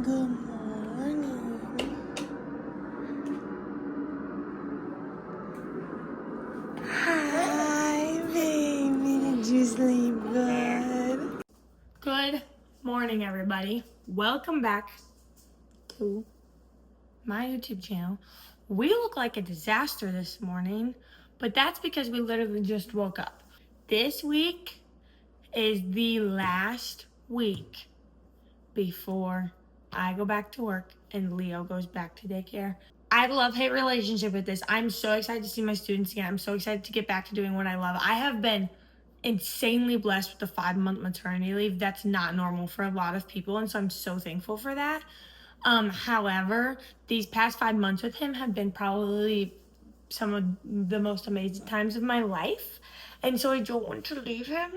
Good morning. Hi, baby. Did you sleep good? Good morning, everybody. Welcome back to my YouTube channel. We look like a disaster this morning, but that's because we literally just woke up. This week is the last week before I go back to work and Leo goes back to daycare. I have a love-hate relationship with this. I'm so excited to see my students again. I'm so excited to get back to doing what I love. I have been insanely blessed with the 5-month maternity leave. That's not normal for a lot of people, and so I'm so thankful for that. However, these past 5 months with him have been probably some of the most amazing times of my life, and so I don't want to leave him.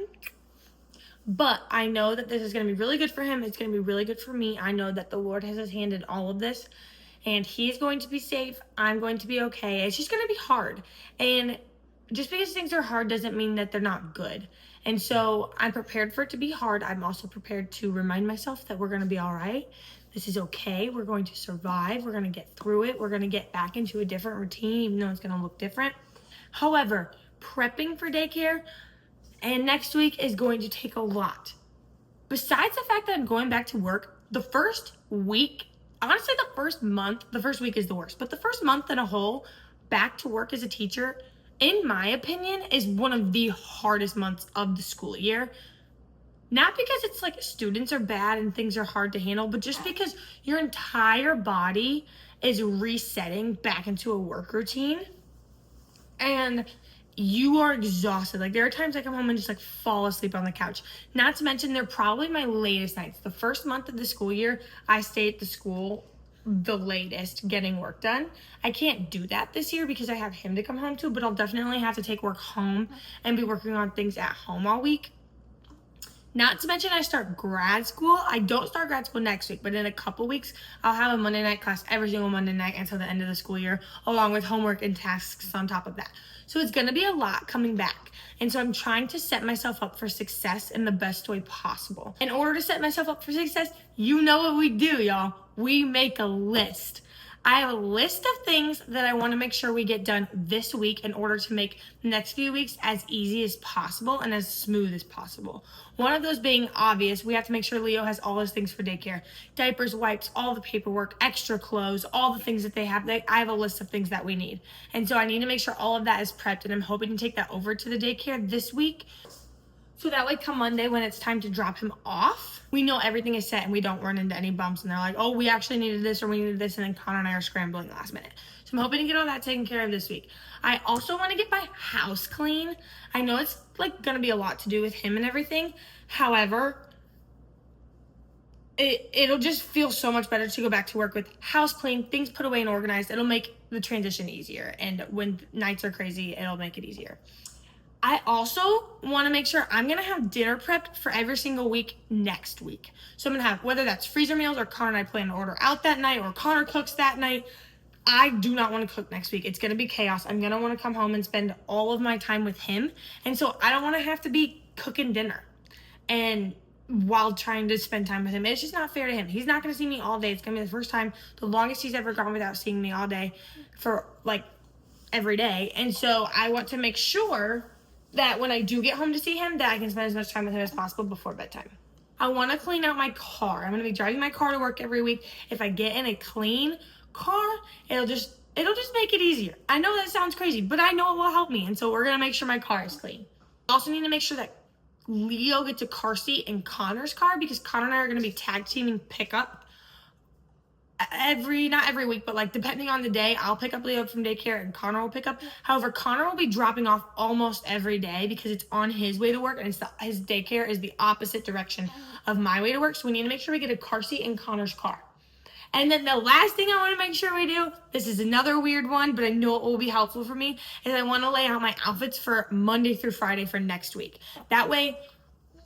But I know that this is going to be really good for him. It's going to be really good for me. I know that the Lord has his hand in all of this, and he's going to be safe. I'm going to be okay. It's just going to be hard. And just because things are hard doesn't mean that they're not good. And so I'm prepared for it to be hard. I'm also prepared to remind myself that we're going to be all right. This is okay. We're going to survive. We're going to get through it. We're going to get back into a different routine, even though it's going to look different. However, prepping for daycare and next week is going to take a lot. Besides the fact that I'm going back to work, the first week, honestly, the first week is the worst, but the first month and a whole back to work as a teacher, in my opinion, is one of the hardest months of the school year. Not because it's like students are bad and things are hard to handle, but just because your entire body is resetting back into a work routine. And you are exhausted. Like, there are times I come home and just like fall asleep on the couch. Not to mention, they're probably my latest nights. The first month of the school year, I stay at the school the latest getting work done. I can't do that this year because I have him to come home to, but I'll definitely have to take work home and be working on things at home all week. Not to mention, I start grad school. I don't start grad school next week, but in a couple weeks, I'll have a Monday night class every single Monday night until the end of the school year, along with homework and tasks on top of that. So it's going to be a lot coming back. And so I'm trying to set myself up for success in the best way possible. In order to set myself up for success, you know what we do, y'all. We make a list. I have a list of things that I want to make sure we get done this week in order to make the next few weeks as easy as possible and as smooth as possible. One of those being obvious, we have to make sure Leo has all his things for daycare. Diapers, wipes, all the paperwork, extra clothes, all the things that they have. I have a list of things that we need. And so I need to make sure all of that is prepped, and I'm hoping to take that over to the daycare this week. So that way, come Monday, when it's time to drop him off, we know everything is set and we don't run into any bumps. And they're like, oh, we actually needed this or we needed this. And then Connor and I are scrambling last minute. So I'm hoping to get all that taken care of this week. I also want to get my house clean. I know it's like going to be a lot to do with him and everything. However, it'll just feel so much better to go back to work with house clean, things put away and organized. It'll make the transition easier. And when nights are crazy, it'll make it easier. I also want to make sure I'm going to have dinner prepped for every single week next week. So I'm going to have, whether that's freezer meals or Connor and I plan to order out that night or Connor cooks that night. I do not want to cook next week. It's going to be chaos. I'm going to want to come home and spend all of my time with him. And so I don't want to have to be cooking dinner and while trying to spend time with him. It's just not fair to him. He's not going to see me all day. It's going to be the first time, the longest he's ever gone without seeing me all day for like every day. And so I want to make sure that when I do get home to see him, that I can spend as much time with him as possible before bedtime. I want to clean out my car. I'm going to be driving my car to work every week. If I get in a clean car, it'll just make it easier. I know that sounds crazy, but I know it will help me. And so we're going to make sure my car is clean. I also need to make sure that Leo gets a car seat in Connor's car, because Connor and I are going to be tag teaming pickup not every week, but like depending on the day, I'll pick up Leo from daycare and Connor will pick up. However, Connor will be dropping off almost every day because it's on his way to work, and his daycare is the opposite direction of my way to work. So we need to make sure we get a car seat in Connor's car. And then the last thing I want to make sure we do, this is another weird one, but I know it will be helpful for me, is I want to lay out my outfits for Monday through Friday for next week. That way,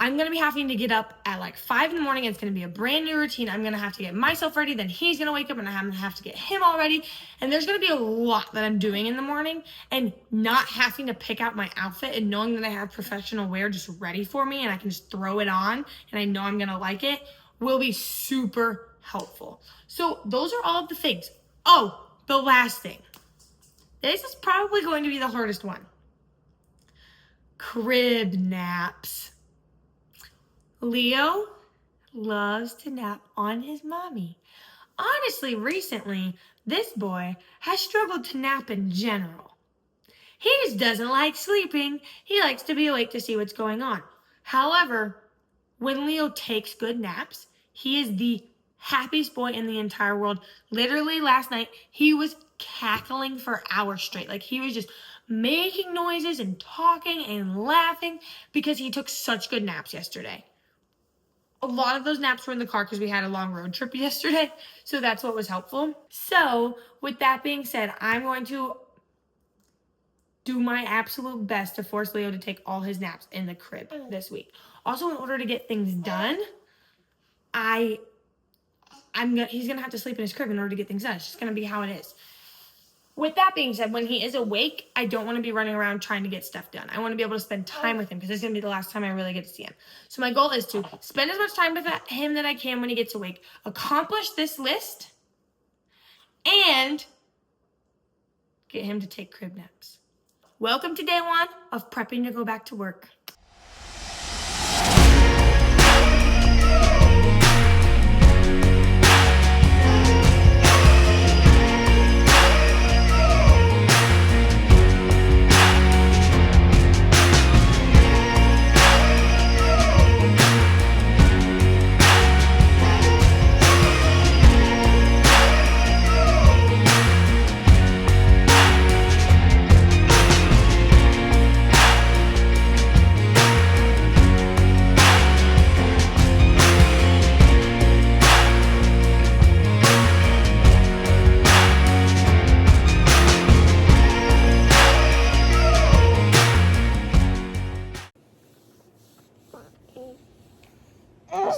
I'm going to be having to get up at like 5 in the morning. It's going to be a brand new routine. I'm going to have to get myself ready. Then he's going to wake up and I'm going to have to get him all ready. And there's going to be a lot that I'm doing in the morning, and not having to pick out my outfit and knowing that I have professional wear just ready for me and I can just throw it on and I know I'm going to like it will be super helpful. So those are all of the things. Oh, the last thing. This is probably going to be the hardest one. Crib naps. Leo loves to nap on his mommy. Honestly, recently, this boy has struggled to nap in general. He just doesn't like sleeping. He likes to be awake to see what's going on. However, when Leo takes good naps, he is the happiest boy in the entire world. Literally last night, he was cackling for hours straight. Like he was just making noises and talking and laughing because he took such good naps yesterday. A lot of those naps were in the car because we had a long road trip yesterday. So that's what was helpful. So with that being said, I'm going to do my absolute best to force Leo to take all his naps in the crib this week. Also, in order to get things done, he's gonna have to sleep in his crib in order to get things done. It's just gonna be how it is. With that being said, when he is awake, I don't want to be running around trying to get stuff done. I want to be able to spend time with him because it's going to be the last time I really get to see him. So my goal is to spend as much time with him that I can when he gets awake, accomplish this list, and get him to take crib naps. Welcome to day one of prepping to go back to work.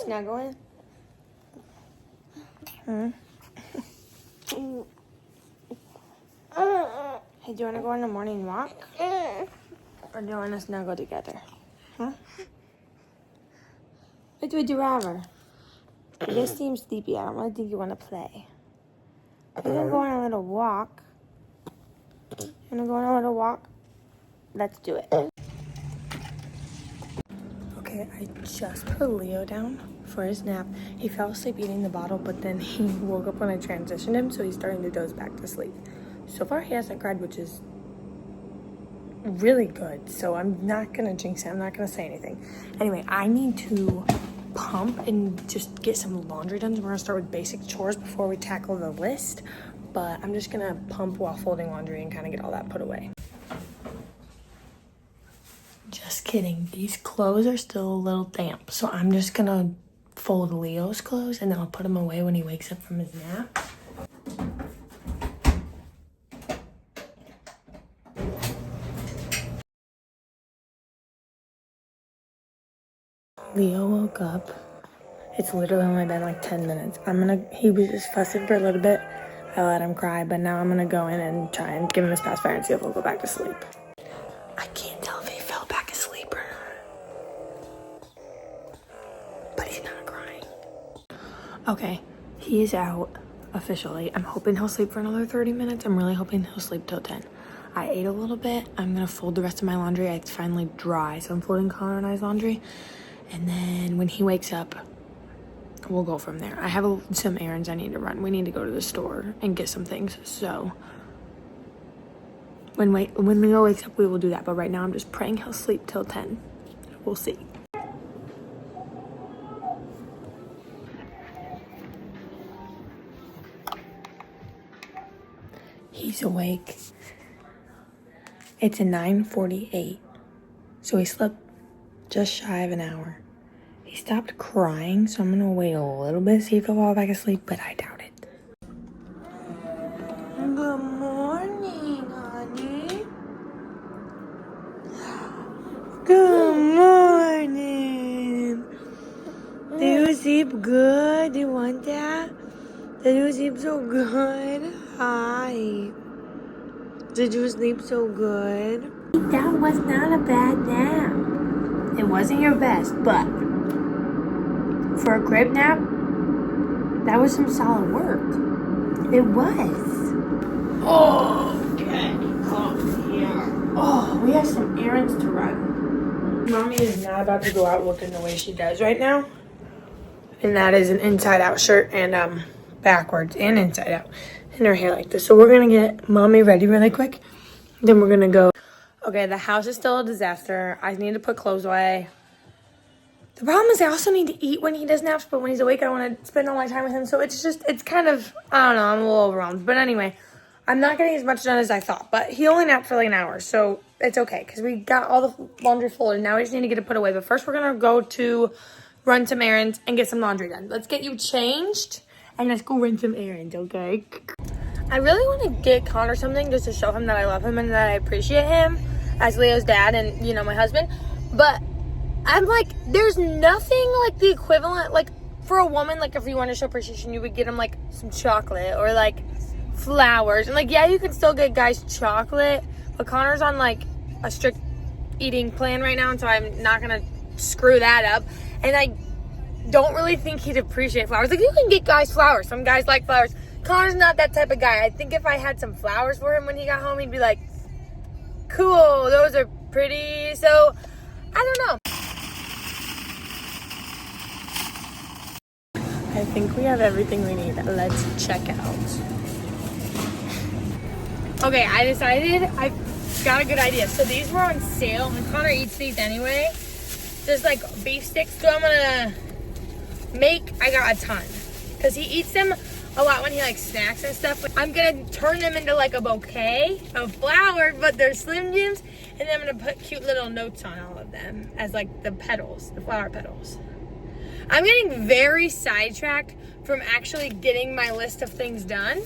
Snuggling? Hey, do you want to go on a morning walk? Or do you want to snuggle together? Huh? Which would you rather? You just seem sleepy. I don't really think you want to play. You can go on a little walk. You want to go on a little walk? Let's do it. Okay, I just put Leo down for his nap. He fell asleep eating the bottle, but then he woke up when I transitioned him, so he's starting to doze back to sleep. So far, he hasn't cried, which is really good. So I'm not gonna jinx it. I'm not gonna say anything. Anyway, I need to pump and just get some laundry done. We're gonna start with basic chores before we tackle the list, but I'm just gonna pump while folding laundry and kind of get all that put away. Just kidding. These clothes are still a little damp, so I'm just gonna fold Leo's clothes and then I'll put them away when he wakes up from his nap. Leo woke up. It's literally only been like 10 minutes. He was just fussing for a little bit. I let him cry, but now I'm gonna go in and try and give him his pacifier and see if he'll go back to sleep. I can't tell if he fell back asleep or not. But he's not crying. Okay, he is out officially. I'm hoping he'll sleep for another 30 minutes. I'm really hoping he'll sleep till 10. I ate a little bit. I'm gonna fold the rest of my laundry. It's finally dry, so I'm folding Connor and I's laundry. And then when he wakes up, we'll go from there. I have some errands I need to run. We need to go to the store and get some things. So when Leo wakes up, we will do that. But right now, I'm just praying he'll sleep till 10. We'll see. He's awake. It's a 9:48. So he slept just shy of an hour. He stopped crying, so I'm gonna wait a little bit, see if he'll fall back asleep, but I doubt it. Good morning, honey. Good morning. Did you sleep good? Do you want that? Did you sleep so good? Hi. Did you sleep so good? That was not a bad nap. It wasn't your best, but for a crib nap, That was some solid work. It was. Oh, okay. Come here. Oh, we have some errands to run. Mommy is not about to go out looking the way she does right now. And that is an inside out shirt and backwards and inside out. And her hair like this. So we're gonna get Mommy ready really quick. Then we're gonna go. Okay, the house is still a disaster. I need to put clothes away. The problem is I also need to eat when he does naps, but when he's awake, I want to spend all my time with him. So it's kind of, I don't know, I'm a little overwhelmed. But anyway, I'm not getting as much done as I thought. But he only napped for like an hour, so it's okay. Because we got all the laundry folded. Now we just need to get it put away. But first, we're going to go to run some errands and get some laundry done. Let's get you changed, and let's go run some errands, okay? I really want to get Connor something just to show him that I love him and that I appreciate him as Leo's dad and, you know, my husband. But I'm like, there's nothing like the equivalent, like for a woman, like if you want to show appreciation, you would get him like some chocolate or like flowers. And like, yeah, you can still get guys chocolate, but Connor's on like a strict eating plan right now. And so I'm not going to screw that up. And I don't really think he'd appreciate flowers. Like you can get guys flowers. Some guys like flowers. Connor's not that type of guy. I think if I had some flowers for him when he got home, he'd be like, cool, those are pretty. So I don't know. I think we have everything we need. Let's check out. Okay, I decided I got a good idea. So these were on sale, and Connor eats these anyway. Just like beef sticks. So I'm gonna I got a ton. Because he eats them a lot when he like snacks and stuff. I'm gonna turn them into like a bouquet of flowers, but they're Slim Jims. And then I'm gonna put cute little notes on all of them as like the petals, the flower petals. I'm getting very sidetracked from actually getting my list of things done.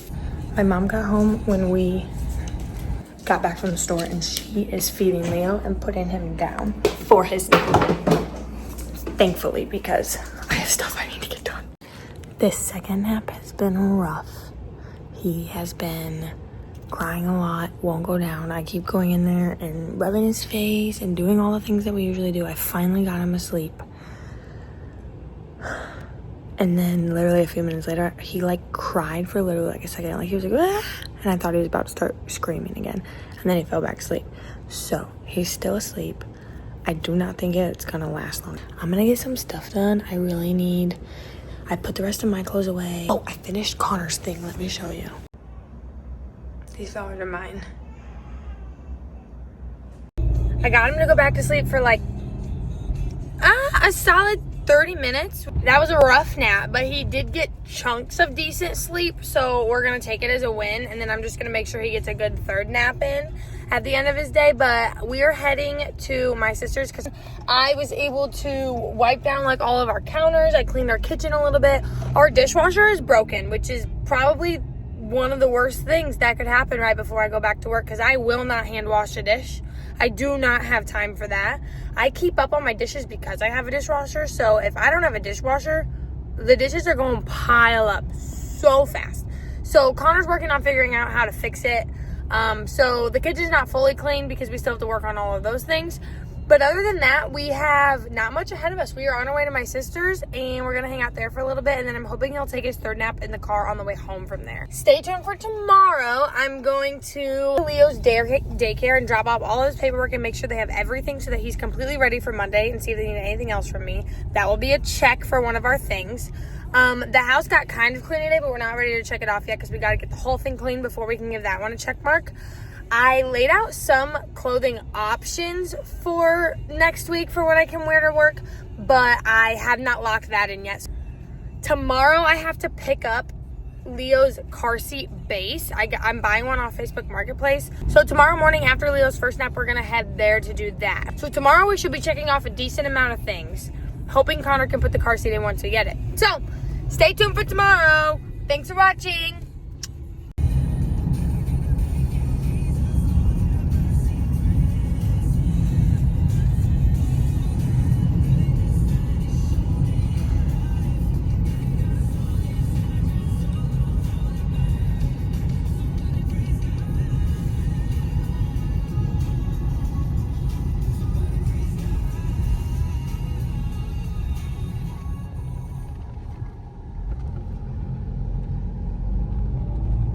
My mom got home when we got back from the store, and she is feeding Leo and putting him down for his nap. Thankfully, because I have stuff I need to get done. This second nap has been rough. He has been crying a lot, won't go down. I keep going in there and rubbing his face and doing all the things that we usually do. I finally got him asleep. And then literally a few minutes later, he like cried for literally like a second. Like he was like, ah! And I thought he was about to start screaming again. And then he fell back asleep. So he's still asleep. I do not think it's gonna last long. I'm gonna get some stuff done. I put the rest of my clothes away. Oh, I finished Connor's thing. Let me show you. These flowers are mine. I got him to go back to sleep for like a solid 30 minutes. That was a rough nap, but he did get chunks of decent sleep, so we're gonna take it as a win. And then I'm just gonna make sure he gets a good third nap in at the end of his day. But we are heading to my sister's because I was able to wipe down like all of our counters. I cleaned our kitchen a little bit. Our dishwasher is broken, which is probably one of the worst things that could happen right before I go back to work, because I will not hand wash a dish. I do not have time for that. I keep up on my dishes because I have a dishwasher. So if I don't have a dishwasher, the dishes are going to pile up so fast. So Connor's working on figuring out how to fix it. So the kitchen's not fully clean because we still have to work on all of those things. But other than that, we have not much ahead of us. We are on our way to my sister's, and we're going to hang out there for a little bit. And then I'm hoping he'll take his third nap in the car on the way home from there. Stay tuned for tomorrow. I'm going to Leo's daycare and drop off all his paperwork and make sure they have everything so that he's completely ready for Monday, and see if they need anything else from me. That will be a check for one of our things. The house got kind of clean today, but we're not ready to check it off yet because we got to get the whole thing clean before we can give that one a check mark. I laid out some clothing options for next week for what I can wear to work, but I have not locked that in yet. Tomorrow I have to pick up Leo's car seat base. I'm buying one off Facebook Marketplace. So tomorrow morning after Leo's first nap, we're gonna head there to do that. So tomorrow we should be checking off a decent amount of things, hoping Connor can put the car seat in once we get it. So stay tuned for tomorrow. Thanks for watching.